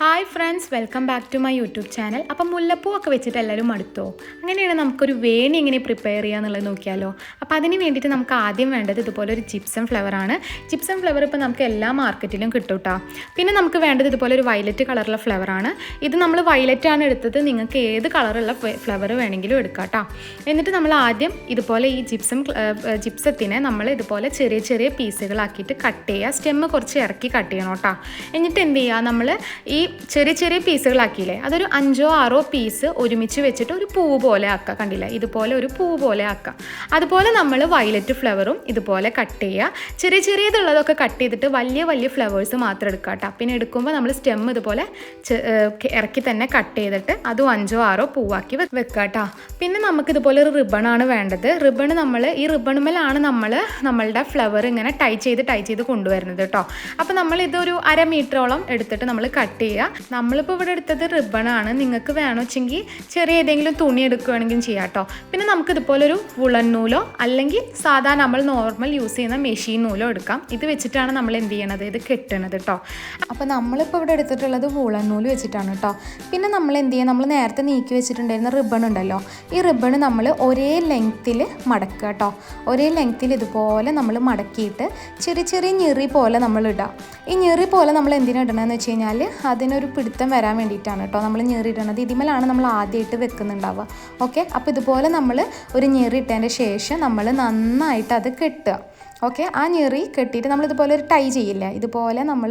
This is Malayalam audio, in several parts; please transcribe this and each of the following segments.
Hi friends, welcome back to my YouTube channel. അപ്പം മുല്ലപ്പൂവൊക്കെ വെച്ചിട്ട് എല്ലാവരും മടുത്തോ? അങ്ങനെയാണ് നമുക്കൊരു വേണി എങ്ങനെ പ്രിപ്പയർ ചെയ്യുക എന്നുള്ളത് നോക്കിയാലോ. അപ്പോൾ അതിന് വേണ്ടിയിട്ട് നമുക്ക് ആദ്യം വേണ്ടത് ഇതുപോലെ ഒരു ജിപ്സം ഫ്ലവറാണ്. ജിപ്സം ഫ്ലവർ ഇപ്പോൾ നമുക്ക് എല്ലാ മാർക്കറ്റിലും കിട്ടും കേട്ടോ. പിന്നെ നമുക്ക് വേണ്ടത് ഇതുപോലെ ഒരു വയലറ്റ് കളറുള്ള ഫ്ലവറാണ്. ഇത് നമ്മൾ വയലറ്റ് ആണ് എടുത്തത്. നിങ്ങൾക്ക് ഏത് കളറുള്ള ഫ്ലവർ വേണമെങ്കിലും എടുക്കാം കേട്ടോ. എന്നിട്ട് നമ്മൾ ആദ്യം ഇതുപോലെ ഈ ജിപ്സത്തിനെ നമ്മൾ ഇതുപോലെ ചെറിയ ചെറിയ പീസുകളാക്കിയിട്ട് കട്ട് ചെയ്യുക. സ്റ്റെമ്മ് കുറച്ച് ഇറക്കി കട്ട് ചെയ്യണം കേട്ടോ. എന്നിട്ട് എന്ത് ചെയ്യുക, നമ്മൾ ഈ ചെറിയ ചെറിയ പീസുകളാക്കിയില്ലേ, അതൊരു 5-6 പീസ് ഒരുമിച്ച് വെച്ചിട്ട് ഒരു പൂവ് പോലെ ആക്കുക. കണ്ടില്ല, ഇതുപോലെ ഒരു പൂവ് പോലെ ആക്കുക. അതുപോലെ നമ്മൾ വയലറ്റ് ഫ്ലവറും ഇതുപോലെ കട്ട് ചെയ്യുക. ചെറിയ ചെറിയതുള്ളതൊക്കെ കട്ട് ചെയ്തിട്ട് വലിയ വലിയ ഫ്ലവേഴ്സ് മാത്രം എടുക്കുക കേട്ടോ. പിന്നെ എടുക്കുമ്പോൾ നമ്മൾ സ്റ്റെം ഇതുപോലെ ഇറക്കി തന്നെ കട്ട് ചെയ്തിട്ട് അതും 5-6 പൂവാക്കി വെക്കുക കേട്ടോ. പിന്നെ നമുക്കിതുപോലെ ഒരു റിബണാണ് വേണ്ടത്. റിബൺ നമ്മൾ ഈ റിബണുമേലാണ് നമ്മളുടെ ഫ്ലവർ ഇങ്ങനെ ടൈ ചെയ്ത് കൊണ്ടുവരുന്നത് കേട്ടോ. അപ്പോൾ നമ്മൾ ഇതൊരു 1/2 മീറ്ററോളം എടുത്തിട്ട് നമ്മൾ കട്ട് ചെയ്യുക. നമ്മളിപ്പോൾ ഇവിടെ എടുത്തത് റിബണാണ്. നിങ്ങൾക്ക് വേണമെങ്കിൽ ചെറിയ ഏതെങ്കിലും തുണി എടുക്കുകയാണെങ്കിൽ ചെയ്യാം കേട്ടോ. പിന്നെ നമുക്ക് ഇതുപോലെ ഒരു വുളൻ നൂലോ അല്ലെങ്കിൽ സാധാരണ നമ്മൾ നോർമൽ യൂസ് ചെയ്യുന്ന മെഷീൻ നൂലോ എടുക്കാം. ഇത് വെച്ചിട്ടാണ് നമ്മൾ എന്ത് ചെയ്യണത്, ഇത് കെട്ടണത് കേട്ടോ. അപ്പോൾ നമ്മളിപ്പോൾ ഇവിടെ എടുത്തിട്ടുള്ളത് വുളൻ നൂല് വെച്ചിട്ടാണ് കേട്ടോ. പിന്നെ നമ്മൾ എന്ത് ചെയ്യുക, നമ്മൾ നേരത്തെ നീക്കി വെച്ചിട്ടുണ്ടായിരുന്ന റിബൺ ഉണ്ടല്ലോ, ഈ റിബൺ നമ്മൾ ഒരേ ലെങ്ത്തിൽ മടക്കുക കേട്ടോ. ഒരേ ലെങ്ത്തിൽ ഇതുപോലെ നമ്മൾ മടക്കിയിട്ട് ചെറിയ ചെറിയ ഞെറി പോലെ നമ്മൾ ഇടാം. ഈ ഞെറി പോലെ നമ്മൾ എന്തിനാണ് ഇടണമെന്ന് വെച്ച് കഴിഞ്ഞാൽ അതിനൊരു പിടുത്തം വരാൻ വേണ്ടിയിട്ടാണ് കേട്ടോ നമ്മൾ ഞെറി ഇടണത്. ഇതിമേലാണ് നമ്മൾ ആദ്യമായിട്ട് വെക്കുന്നുണ്ടാവുക. ഓക്കെ, അപ്പോൾ ഇതുപോലെ നമ്മൾ ഒരു ഞെറി ഇട്ടതിൻ്റെ ശേഷം നമ്മൾ നന്നായിട്ട് അത് കെട്ടുക. ഓക്കെ, ആ ഞെറി കെട്ടിയിട്ട് നമ്മളിതുപോലെ ഒരു ടൈ ചെയ്യില്ല, ഇതുപോലെ നമ്മൾ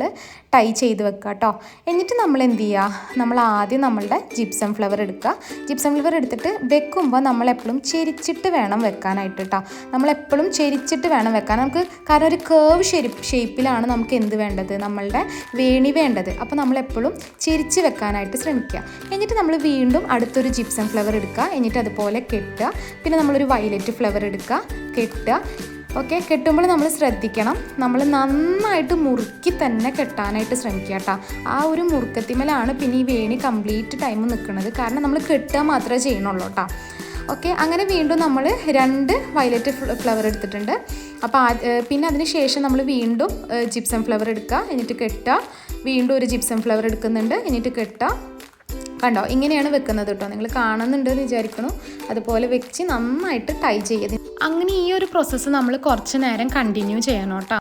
ടൈ ചെയ്ത് വെക്കുക കേട്ടോ. എന്നിട്ട് നമ്മൾ എന്ത് ചെയ്യുക, നമ്മൾ ആദ്യം നമ്മളുടെ ജിപ്സം ഫ്ലവർ എടുക്കുക. ജിപ്സം ഫ്ലവർ എടുത്തിട്ട് വെക്കുമ്പോൾ നമ്മളെപ്പോഴും ചെരിച്ചിട്ട് വേണം വെക്കാനായിട്ട് കേട്ടോ. നമ്മളെപ്പോഴും ചെരിച്ചിട്ട് വേണം വെക്കാൻ. നമുക്ക് കാരണം ഒരു കേർവ് ഷേപ്പിലാണ് നമുക്ക് എന്ത് വേണ്ടത്, നമ്മളുടെ വേണി വേണ്ടത്. അപ്പോൾ നമ്മളെപ്പോഴും ചെരിച്ച് വെക്കാനായിട്ട് ശ്രമിക്കുക. എന്നിട്ട് നമ്മൾ വീണ്ടും അടുത്തൊരു ജിപ്സം ഫ്ലവർ എടുക്കുക. എന്നിട്ട് അതുപോലെ കെട്ടുക. പിന്നെ നമ്മളൊരു വയലറ്റ് ഫ്ലവർ എടുക്കുക, കെട്ടുക. ഓക്കെ, കെട്ടുമ്പോൾ നമ്മൾ ശ്രദ്ധിക്കണം, നമ്മൾ നന്നായിട്ട് മുറുക്കി തന്നെ കെട്ടാനായിട്ട് ശ്രമിക്കുക കേട്ടോ. ആ ഒരു മുറുക്കത്തിമേലാണ് പിന്നെ ഈ വേണി കംപ്ലീറ്റ് ടൈം നിൽക്കുന്നത്. കാരണം നമ്മൾ കെട്ടുക മാത്രമേ ചെയ്യണുള്ളൂ കേട്ടോ. ഓക്കെ, അങ്ങനെ വീണ്ടും നമ്മൾ 2 വയലറ്റ് ഫ്ലവർ എടുത്തിട്ടുണ്ട്. അപ്പോൾ പിന്നെ അതിന് ശേഷം നമ്മൾ വീണ്ടും ജിപ്സം ഫ്ലവർ എടുക്കുക, എന്നിട്ട് കെട്ടുക. വീണ്ടും ഒരു ജിപ്സം ഫ്ലവർ എടുക്കുന്നുണ്ട്, എന്നിട്ട് കെട്ടുക. കണ്ടോ, ഇങ്ങനെയാണ് വെക്കുന്നത് കേട്ടോ. നിങ്ങൾ കാണുന്നുണ്ടെന്ന് വിചാരിക്കണു. അതുപോലെ വെച്ച് നന്നായിട്ട് ടൈ ചെയ്ത് അങ്ങനെ ഈ ഒരു പ്രോസസ്സ് നമ്മൾ കുറച്ച് നേരം കണ്ടിന്യൂ ചെയ്യണം കേട്ടോ.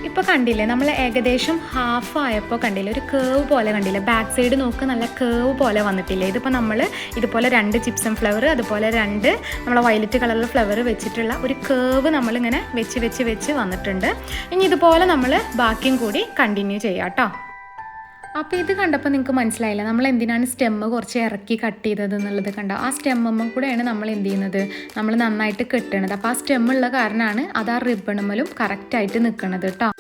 ഇപ്പോൾ കണ്ടില്ലേ, നമ്മൾ ഏകദേശം ഹാഫ് ആയപ്പോൾ കണ്ടില്ലേ, ഒരു കേവ് പോലെ കണ്ടില്ലേ, ബാക്ക് സൈഡ് നോക്ക് നല്ല കേവ് പോലെ വന്നിട്ടില്ലേ. ഇതിപ്പോൾ നമ്മൾ ഇതുപോലെ 2 ജിപ്സം ഫ്ലവർ അതുപോലെ 2 നമ്മളെ വയലറ്റ് കളറിൽ ഫ്ലവർ വെച്ചിട്ടുള്ള ഒരു കേവ് നമ്മളിങ്ങനെ വെച്ച് വന്നിട്ടുണ്ട്. ഇനി ഇതുപോലെ നമ്മൾ ബാക്കിയും കൂടി കണ്ടിന്യൂ ചെയ്യാം കേട്ടോ. അപ്പോൾ ഇത് കണ്ടപ്പോൾ നിങ്ങൾക്ക് മനസ്സിലായില്ല നമ്മൾ എന്തിനാണ് സ്റ്റെമ്മ് കുറച്ച് ഇറക്കി കട്ട് ചെയ്തത് എന്നുള്ളത്. കണ്ടോ, ആ സ്റ്റെമ്മ കൂടെയാണ് നമ്മൾ എന്ത് ചെയ്യുന്നത്, നമ്മൾ നന്നായിട്ട് കെട്ടണത്. അപ്പോൾ ആ സ്റ്റെമ്മുള്ള കാരണമാണ് അത് ആ റിബണുമ്മലും കറക്റ്റായിട്ട് നിൽക്കുന്നത് കേട്ടോ.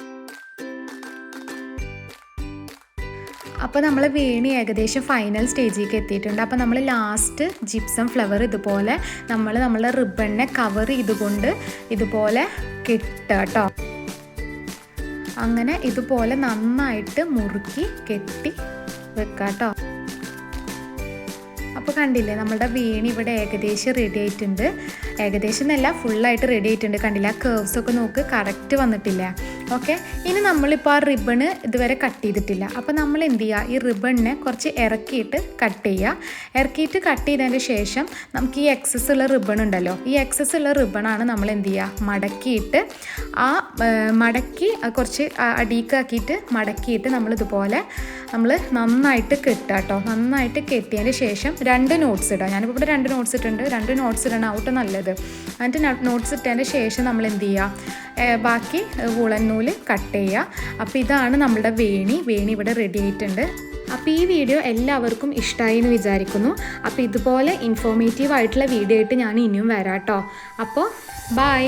അപ്പോൾ നമ്മൾ വേണി ഏകദേശം ഫൈനൽ സ്റ്റേജിലേക്ക് എത്തിയിട്ടുണ്ട്. അപ്പോൾ നമ്മൾ ലാസ്റ്റ് ജിപ്സം ഫ്ലവർ ഇതുപോലെ നമ്മളുടെ റിബണിനെ കവർ ചെയ്തുകൊണ്ട് ഇതുപോലെ കെട്ടുക കേട്ടോ. അങ്ങനെ ഇതുപോലെ നന്നായിട്ട് മുറുക്കി കെട്ടി വെക്കുക കേട്ടോ. അപ്പോൾ കണ്ടില്ലേ, നമ്മുടെ വേണി ഇവിടെ ഏകദേശം റെഡി ആയിട്ടുണ്ട്. ഏകദേശം എന്നല്ല, ഫുള്ളായിട്ട് റെഡി ആയിട്ടുണ്ട്. കണ്ടില്ല, ആ കേർവ്സൊക്കെ നോക്ക് കറക്റ്റ് വന്നിട്ടില്ല. ഓക്കെ, ഇനി നമ്മളിപ്പോൾ ആ റിബണ് ഇതുവരെ കട്ട് ചെയ്തിട്ടില്ല. അപ്പോൾ നമ്മൾ എന്ത് ചെയ്യുക, ഈ റിബണിനെ കുറച്ച് ഇറക്കിയിട്ട് കട്ട് ചെയ്തതിൻ്റെ ശേഷം നമുക്ക് ഈ എക്സസ് ഉള്ള റിബൺ ഉണ്ടല്ലോ, ഈ എക്സസ് ഉള്ള റിബണാണ് നമ്മൾ എന്ത് ചെയ്യുക, മടക്കിയിട്ട് മടക്കി കുറച്ച് അടീക്കാക്കിയിട്ട് മടക്കിയിട്ട് നമ്മളിതുപോലെ നമ്മൾ നന്നായിട്ട് കെട്ടുക കേട്ടോ. നന്നായിട്ട് കെട്ടിയതിന് ശേഷം 2 നോട്ട്സ് ഇടാം. ഞാനിപ്പോൾ ഇവിടെ 2 നോട്ട്സ് ഇട്ടിട്ടുണ്ട്. 2 നോട്ട്സ് ഇടണം ഔട്ട് നല്ലത്. എന്നിട്ട് നോട്ട്സ് ഇട്ടതിന് ശേഷം നമ്മൾ എന്ത് ചെയ്യുക, ബാക്കി വുളൻ നൂല് കട്ട് ചെയ്യുക. അപ്പോൾ ഇതാണ് നമ്മളുടെ വേണി ഇവിടെ റെഡി ആയിട്ടുണ്ട്. അപ്പോൾ ഈ വീഡിയോ എല്ലാവർക്കും ഇഷ്ടമായി എന്ന് വിചാരിക്കുന്നു. അപ്പോൾ ഇതുപോലെ ഇൻഫോർമേറ്റീവ് ആയിട്ടുള്ള വീഡിയോ ആയിട്ട് ഞാൻ ഇനിയും വരാം കേട്ടോ. അപ്പോൾ ബൈ.